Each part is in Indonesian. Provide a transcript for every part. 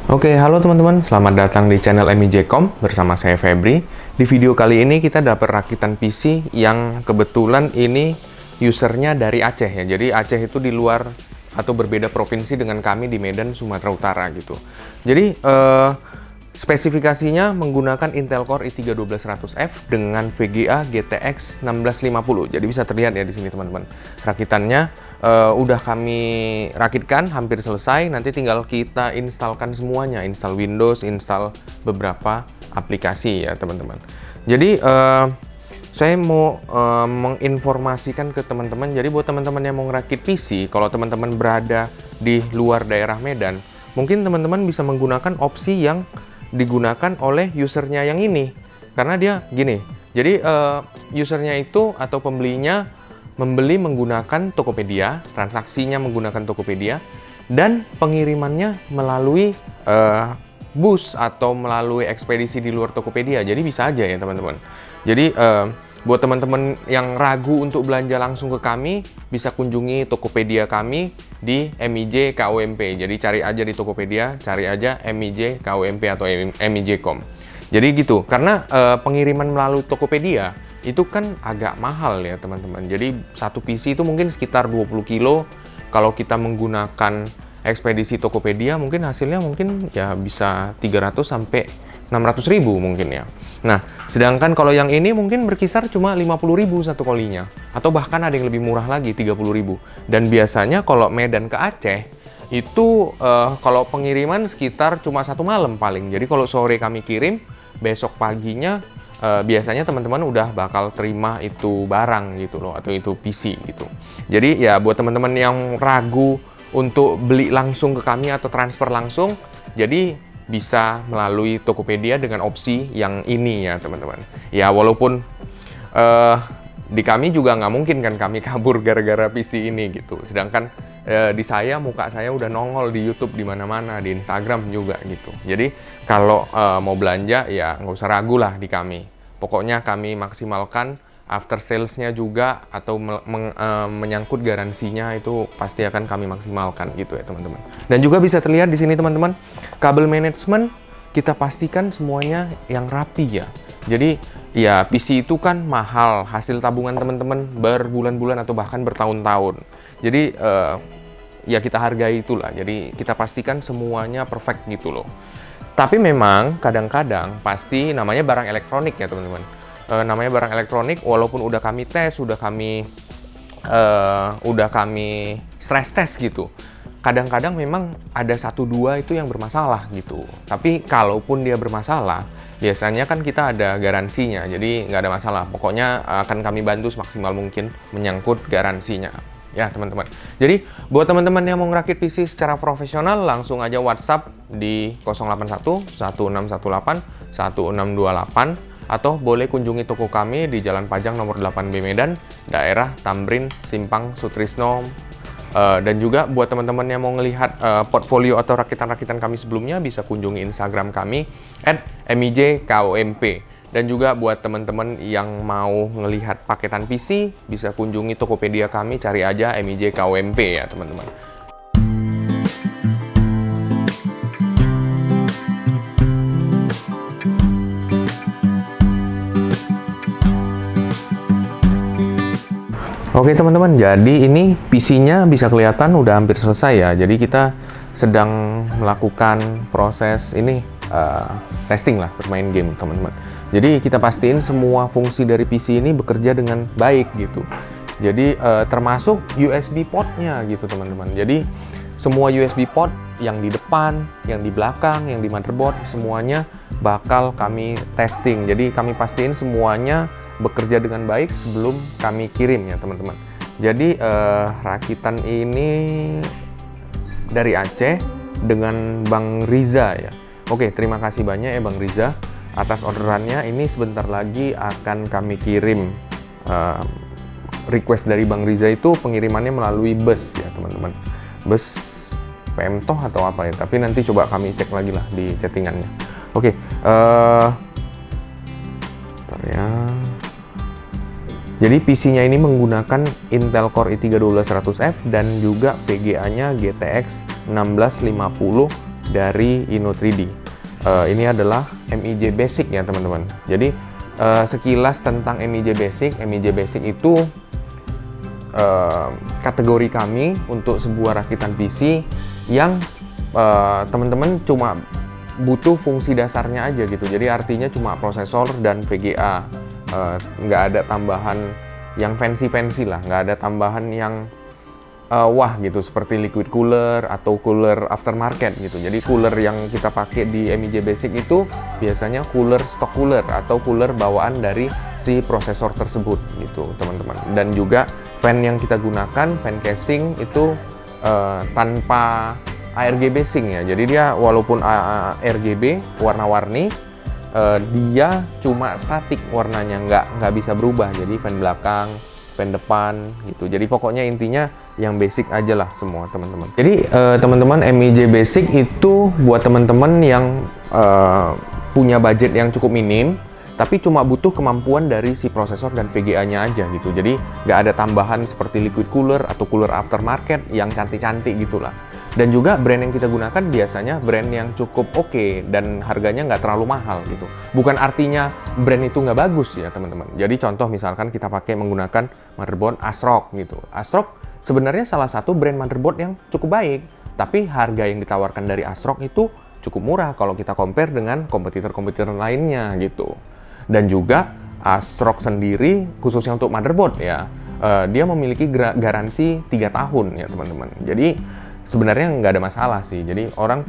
Oke, halo teman-teman, selamat datang di channel MIJ.com bersama saya Febri. Di video kali ini kita dapat rakitan PC yang kebetulan ini usernya dari Aceh ya. Jadi Aceh itu di luar atau berbeda provinsi dengan kami di Medan, Sumatera Utara gitu. Jadi spesifikasinya menggunakan Intel Core i3-12100F dengan VGA GTX 1650. Jadi bisa terlihat ya di sini teman-teman. Rakitannya udah kami rakitkan, hampir selesai. Nanti tinggal kita instalkan semuanya, install Windows, install beberapa aplikasi ya teman-teman. Jadi saya mau menginformasikan ke teman-teman. Jadi buat teman-teman yang mau ngerakit PC, kalau teman-teman berada di luar daerah Medan, mungkin teman-teman bisa menggunakan opsi yang digunakan oleh usernya yang ini, karena dia gini. Jadi usernya itu atau pembelinya membeli menggunakan Tokopedia, transaksinya menggunakan Tokopedia, dan pengirimannya melalui bus atau melalui ekspedisi di luar Tokopedia. Jadi bisa aja ya teman-teman. Jadi buat teman-teman yang ragu untuk belanja langsung ke kami, bisa kunjungi Tokopedia kami di MIJ KUMP. Jadi cari aja di Tokopedia, cari aja MIJ KUMP atau MIJ.com. Jadi gitu, karena pengiriman melalui Tokopedia itu kan agak mahal ya teman-teman. Jadi satu PC itu mungkin sekitar 20 kilo. Kalau kita menggunakan ekspedisi Tokopedia mungkin hasilnya mungkin ya bisa 300 sampai 600 ribu mungkin ya. Nah, sedangkan kalau yang ini mungkin berkisar cuma 50 ribu satu kolinya. Atau bahkan ada yang lebih murah lagi, 30 ribu. Dan biasanya kalau Medan ke Aceh, itu kalau pengiriman sekitar cuma satu malam paling. Jadi kalau sore kami kirim, besok paginya biasanya teman-teman udah bakal terima itu barang gitu loh, atau itu PC gitu. Jadi ya buat teman-teman yang ragu untuk beli langsung ke kami atau transfer langsung, jadi bisa melalui Tokopedia dengan opsi yang ini ya teman-teman. Ya walaupun di kami juga nggak mungkin kan kami kabur gara-gara PC ini gitu. Sedangkan di saya, muka saya udah nongol di YouTube di mana-mana, di Instagram juga gitu. Jadi kalau mau belanja ya nggak usah ragu lah di kami. Pokoknya kami maksimalkan after sales-nya juga, atau menyangkut garansinya itu pasti akan kami maksimalkan gitu ya teman-teman. Dan juga bisa terlihat di sini teman-teman, kabel manajemen kita pastikan semuanya yang rapi ya. Jadi ya PC itu kan mahal, hasil tabungan teman-teman berbulan-bulan atau bahkan bertahun-tahun. Jadi ya kita hargai itulah. Jadi kita pastikan semuanya perfect gitu loh. Tapi memang kadang-kadang pasti namanya barang elektronik ya teman-teman. Namanya barang elektronik, walaupun udah kami tes, udah kami stress test gitu, kadang-kadang memang ada 1-2 itu yang bermasalah gitu. Tapi kalaupun dia bermasalah, biasanya kan kita ada garansinya, jadi nggak ada masalah. Pokoknya akan kami bantu semaksimal mungkin menyangkut garansinya ya teman-teman. Jadi buat teman-teman yang mau ngerakit PC secara profesional, langsung aja WhatsApp di 081 1618 1628, atau boleh kunjungi toko kami di Jalan Pajang nomor 8B Medan, daerah Tamrin, Simpang Sutrisno. Dan juga buat teman-teman yang mau melihat portfolio atau rakitan-rakitan kami sebelumnya, bisa kunjungi Instagram kami @mijkump. Dan juga buat teman-teman yang mau melihat paketan PC, bisa kunjungi Tokopedia kami, cari aja MIJ-KUMP ya teman-teman. Oke teman-teman, jadi ini PC-nya bisa kelihatan udah hampir selesai ya. Jadi kita sedang melakukan proses ini testing lah, bermain game teman-teman. Jadi kita pastiin semua fungsi dari PC ini bekerja dengan baik gitu. Jadi termasuk USB port-nya gitu teman-teman. Jadi semua USB port yang di depan, yang di belakang, yang di motherboard, semuanya bakal kami testing. Jadi kami pastiin semuanya bekerja dengan baik sebelum kami kirim ya teman-teman. Jadi rakitan ini dari Aceh dengan Bang Riza ya. Oke, terima kasih banyak ya Bang Riza atas orderannya. Ini sebentar lagi akan kami kirim. Request dari Bang Riza itu pengirimannya melalui bus ya teman-teman. Bus Pemtoh atau apa ya, tapi nanti coba kami cek lagi lah di chattingannya. Oke, bentar ya. Jadi PC-nya ini menggunakan Intel Core i3-12100F dan juga VGA-nya GTX 1650 dari Inno3D. Ini adalah MIJ Basic ya teman-teman. Jadi sekilas tentang MIJ Basic. MIJ Basic itu kategori kami untuk sebuah rakitan PC yang teman-teman cuma butuh fungsi dasarnya aja gitu. Jadi artinya cuma prosesor dan VGA, nggak ada tambahan yang fancy-fancy lah, nggak ada tambahan yang wah gitu seperti liquid cooler atau cooler aftermarket gitu. Jadi cooler yang kita pakai di MIJ Basic itu biasanya cooler stock cooler atau cooler bawaan dari si prosesor tersebut gitu teman-teman. Dan juga fan yang kita gunakan, fan casing itu tanpa ARGB sync ya. Jadi dia walaupun RGB warna-warni, dia cuma statik warnanya, nggak bisa berubah. Jadi fan belakang, fan depan gitu. Jadi pokoknya intinya yang basic aja lah semua teman-teman. Jadi teman-teman, MIJ Basic itu buat teman-teman yang punya budget yang cukup minim, tapi cuma butuh kemampuan dari si prosesor dan VGA-nya aja gitu. Jadi nggak ada tambahan seperti liquid cooler atau cooler aftermarket yang cantik-cantik gitulah. Dan juga brand yang kita gunakan biasanya brand yang cukup oke dan harganya nggak terlalu mahal gitu. Bukan artinya brand itu nggak bagus ya teman-teman. Jadi contoh misalkan kita pakai menggunakan motherboard ASRock gitu. ASRock sebenarnya salah satu brand motherboard yang cukup baik, tapi harga yang ditawarkan dari ASRock itu cukup murah kalau kita compare dengan kompetitor-kompetitor lainnya gitu. Dan juga ASRock sendiri khususnya untuk motherboard ya, dia memiliki garansi 3 tahun ya teman-teman. Jadi sebenarnya nggak ada masalah sih. Jadi orang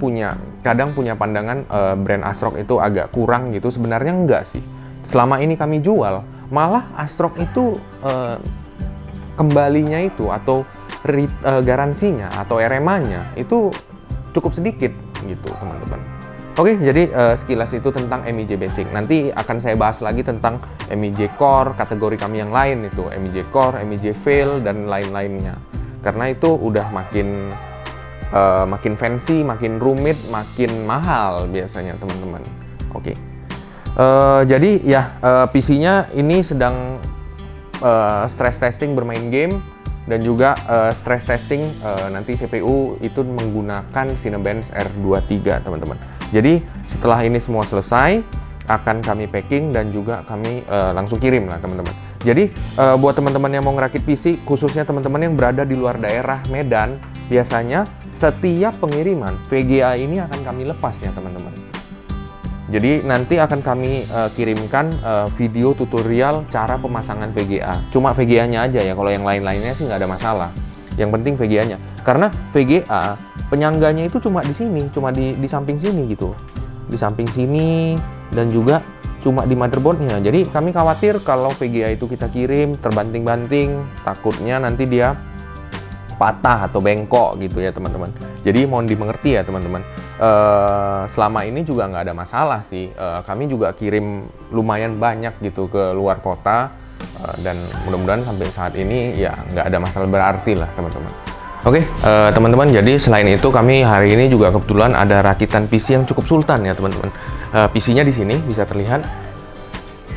kadang punya pandangan brand ASRock itu agak kurang gitu. Sebenarnya enggak sih. Selama ini kami jual, malah ASRock itu kembalinya itu atau garansinya atau RMA-nya itu cukup sedikit gitu teman-teman. Oke, jadi sekilas itu tentang MIJ Basic. Nanti akan saya bahas lagi tentang MIJ Core, kategori kami yang lain itu, MIJ Core, MIJ Veil, dan lain-lainnya. Karena itu udah makin fancy, makin rumit, makin mahal biasanya teman-teman. Oke. Jadi ya PC-nya ini sedang stress testing bermain game dan juga stress testing nanti CPU itu menggunakan Cinebench R23 teman-teman. Jadi setelah ini semua selesai akan kami packing dan juga kami langsung kirim lah teman-teman. Jadi buat teman-teman yang mau ngerakit PC, khususnya teman-teman yang berada di luar daerah Medan, biasanya setiap pengiriman VGA ini akan kami lepas ya teman-teman. Jadi nanti akan kami kirimkan video tutorial cara pemasangan VGA. Cuma VGA-nya aja ya, kalau yang lain-lainnya sih nggak ada masalah. Yang penting VGA-nya. Karena VGA penyangganya itu cuma di sini, cuma di samping sini gitu. Di samping sini dan juga cuma di motherboardnya. Jadi kami khawatir kalau VGA itu kita kirim terbanting-banting, takutnya nanti dia patah atau bengkok gitu ya teman-teman. Jadi mohon dimengerti ya teman-teman. Selama ini juga nggak ada masalah sih. Kami juga kirim lumayan banyak gitu ke luar kota dan mudah-mudahan sampai saat ini ya nggak ada masalah berarti lah teman-teman. Oke, teman-teman, jadi selain itu kami hari ini juga kebetulan ada rakitan PC yang cukup sultan ya teman-teman. PC-nya di sini bisa terlihat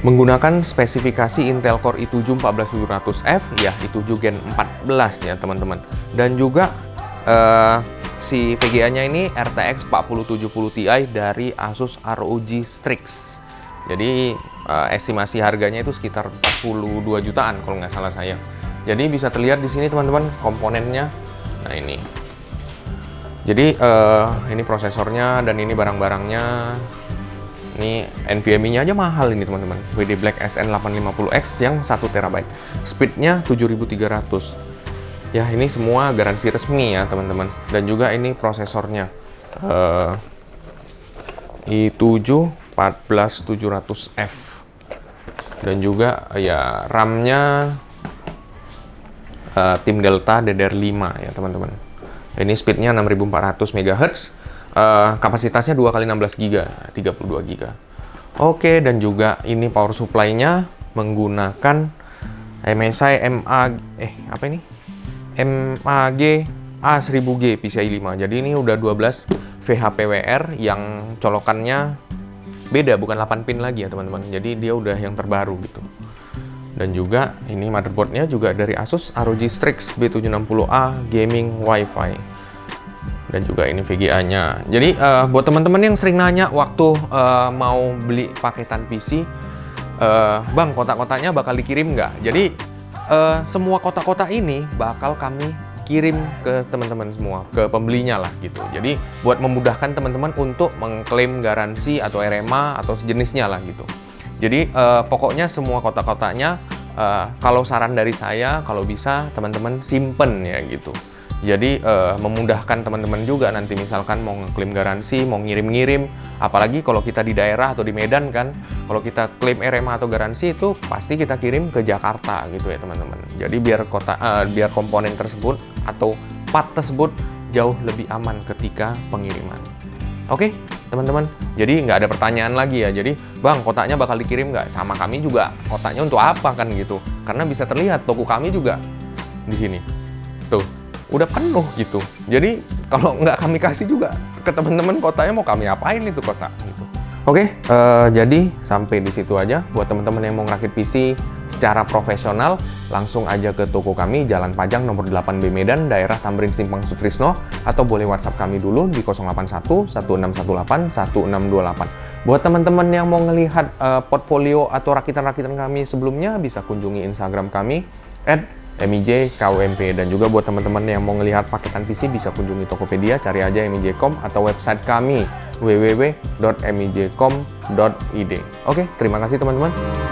menggunakan spesifikasi Intel Core i7 14700F ya, i7 Gen 14 ya teman-teman. Dan juga si VGA-nya ini RTX 4070 Ti dari Asus ROG Strix. Jadi estimasi harganya itu sekitar 42 jutaan kalau nggak salah saya. Jadi bisa terlihat di sini teman-teman komponennya. Nah ini. Jadi ini prosesornya dan ini barang-barangnya. Ini NVMe-nya aja mahal ini teman-teman. WD Black SN850X yang 1 TB. Speed-nya 7300. Ya ini semua garansi resmi ya teman-teman. Dan juga ini prosesornya. i7 14700F. Dan juga ya RAM-nya Tim Delta DDR5 ya teman-teman. Ini speednya 6400 MHz. Kapasitasnya 2x16 GB, 32 GB. Oke, dan juga ini power supply-nya menggunakan MSI MAG A1000G PCIe 5. Jadi ini udah 12 VHPWR yang colokannya beda, bukan 8 pin lagi ya teman-teman. Jadi dia udah yang terbaru gitu. Dan juga ini motherboardnya juga dari Asus ROG Strix B760A Gaming Wi-Fi. Dan juga ini VGA-nya. Jadi buat teman-teman yang sering nanya waktu mau beli paketan PC, Bang, kotak-kotaknya bakal dikirim nggak? Jadi semua kotak-kotak ini bakal kami kirim ke teman-teman semua, ke pembelinya lah gitu. Jadi buat memudahkan teman-teman untuk mengklaim garansi atau RMA atau sejenisnya lah gitu. Jadi pokoknya semua kotak-kotaknya, kalau saran dari saya, kalau bisa teman-teman simpen ya gitu. Jadi memudahkan teman-teman juga nanti misalkan mau ngeklaim garansi, mau ngirim-ngirim, apalagi kalau kita di daerah atau di Medan kan, kalau kita klaim RMA atau garansi itu pasti kita kirim ke Jakarta gitu ya teman-teman. Jadi biar komponen tersebut atau part tersebut jauh lebih aman ketika pengiriman. Oke teman-teman, jadi nggak ada pertanyaan lagi ya. Jadi Bang, kotaknya bakal dikirim nggak? Sama kami juga, kotaknya untuk apa kan gitu? Karena bisa terlihat toko kami juga di sini. Tuh, udah penuh gitu. Jadi kalau nggak kami kasih juga ke teman-teman kotaknya, mau kami apain itu kotak gitu. Oke, jadi sampai di situ aja. Buat teman-teman yang mau ngerakit PC secara profesional, langsung aja ke toko kami, Jalan Pajang nomor 8B Medan, daerah Tamrin Simpang Sutrisno, atau boleh WhatsApp kami dulu di 081 1618 1628. Buat teman-teman yang mau ngelihat portfolio atau rakitan-rakitan kami sebelumnya, bisa kunjungi Instagram kami @mijkump. Dan juga buat teman-teman yang mau ngelihat paketan PC, bisa kunjungi Tokopedia, cari aja MIJ.com, atau website kami www.mijkom.id. Oke, terima kasih teman-teman.